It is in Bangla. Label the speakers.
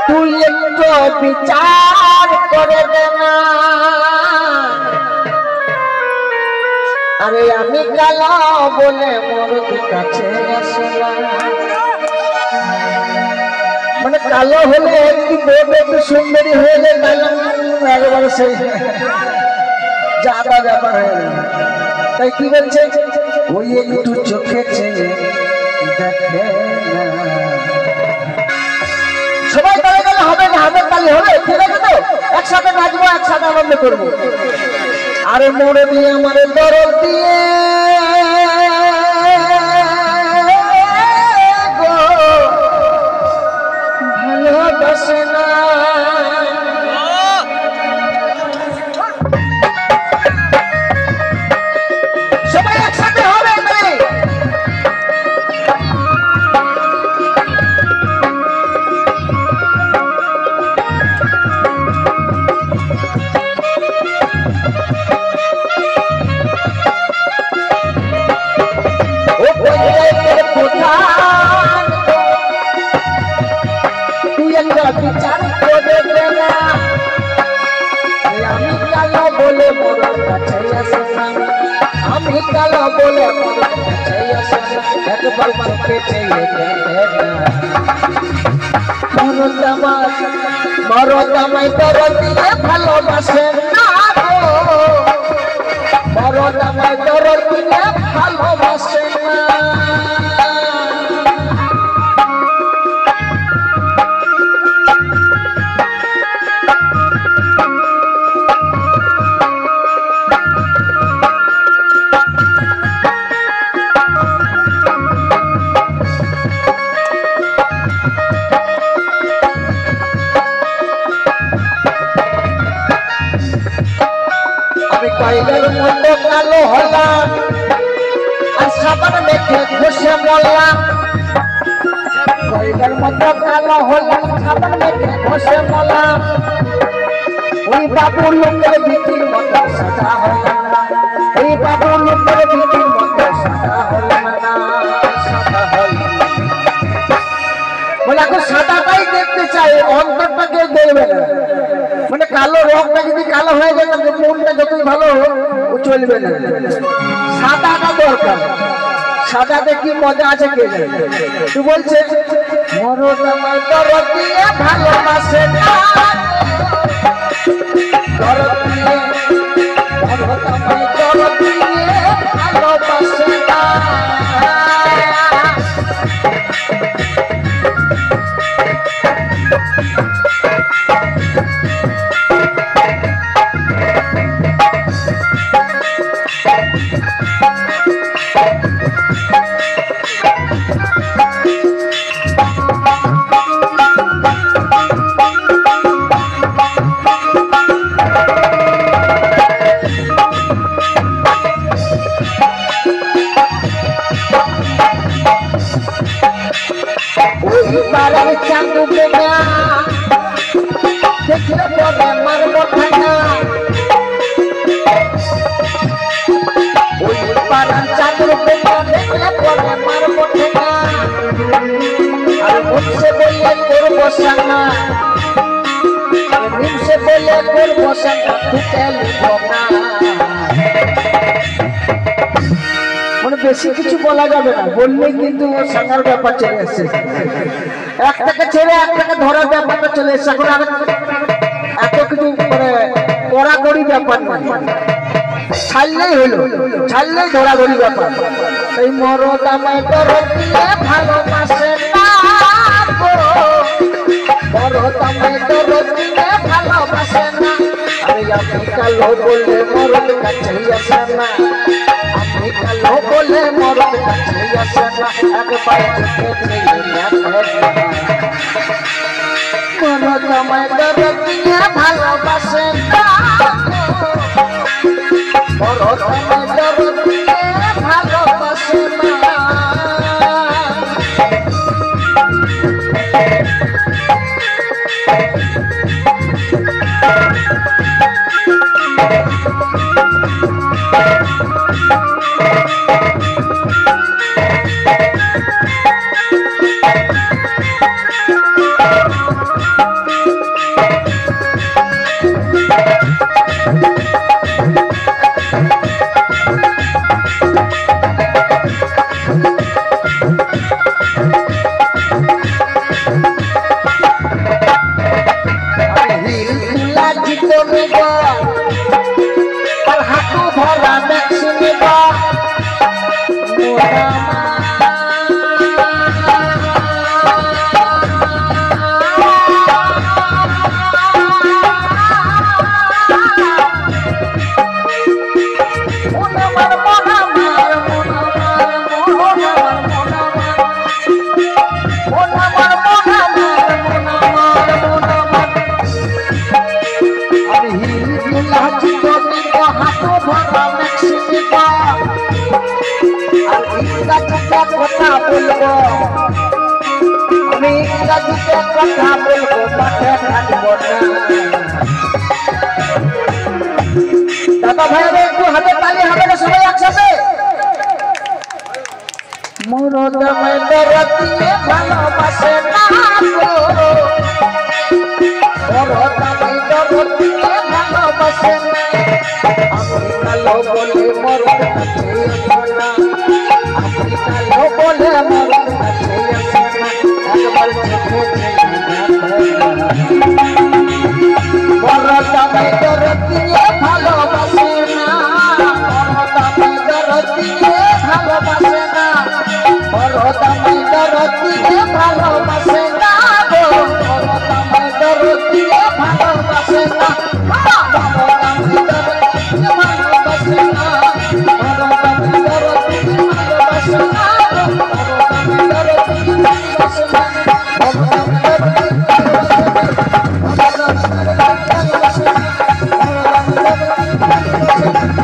Speaker 1: তুই একটু বিচার করে দেনা। আরে আমি কালো বলে মোর কাছে আসে না, মানে কালো হলে একটু বলবে একটু সুন্দরী হলে একবার সেই জাদা ব্যাপার হয়ে গেল। তাই কি বলছে, ওই একটু চোখে চেয়ে দেখে না। সবাই তালে গেলে হবে না, হাতের তালি হবে, ঠিক আছে তো? একসাথে নাচবো, একসাথে আনন্দ করবো। আরে মোড়ে দিয়ে আমার দরদ দিয়ে ভালোবাসে না। সবাই একসাথে হবে বিচার করে দেনা। আমি কালো বলে মোর কাছে আসে না, আমি কালো বলে মোর কাছে আসে না, একবার চোখে চেয়ে দেখে না। মরদ আমায় দরদ দিয়ে ভালোবাসে না গো, মরদ আমায় দরদ দিয়ে ভালোবাসে না। কয়লার মতো কালো হলাম আর সাবান মেখে ঘষে মরলাম, কয়লার মতো কালো হলাম সাবান মেখে ঘষে মরলাম। ওই বাবুর লোকের বিটির মতো সাদা হলাম না, ওই বাবুর লোকের বিটির মতো সাদা হলাম না, সাদা হলাম। বলে এখন সাদাটাই দেখতে চাই, অন্তরটা কেউ দেখবে না। মানে কালো রংটা যদি কালো হয়ে যায় তাহলে মনটা যতই ভালো ও চলবে না, সাদাটা দরকার। সাদাতে কি মজা আছে কে জানে। তুই বলছে মরদ আমায় দরদ দিয়ে ভালোবাসে না, দরদ দিয়ে মরদ আমায় দরদ দিয়ে ভালোবাসে না। পাড়ার চাঁদ বেগা দেখলে পরে মারব ঠান্ডা, ওই পাড়ার চাঁদ বেগা দেখলে পরে মারব ঠান্ডা। আর মুখে বললে করবো সানা, নিমসে বললে করবো সানা, ঢুকে লিখব না। মানে বেশি কিছু বলা যাবে না, বললেই কিন্তু সাঙ্গার ব্যাপার চলে এসছে। একটাকে ছেড়ে একটাকে ধরার ব্যাপারটা চলে এসছে। এখন আর এত কিছু মানে কড়াকড়ি ব্যাপার না, ছাড়লেই হলো, ছাড়লেই ধরাধরি ব্যাপার। এই মরদ আমায় দরদ দিয়ে ভালোবাসে না গো, মরদ আমায় দরদ দিয়ে ভালোবাসে না। আরে আমি কালো বলে মরদ কাছে আসে না, আমি কালো বলে মরদ কাছে আসে না, একবার চোখে চেয়ে দেখে না। মরদ আমায় দরদ দিয়ে ভালোবাসে না, মরদ আমায় দরদ দিয়ে ভালোবাসে না। ইংরাজিতে কথা বলবো, আমি ইংরাজিতে কথা বলবো, মাঠে থাকবো না। দাদা ভাইয়ের একটু হাতে তালি হবে না সবাই একসাথে? মরদ আমায় দরদ দিয়ে ভালোবাসে না গো, মরদ আমায় দরদ দিয়ে ভালোবাসে না। আমি কালো বলে মরদ কাছে না।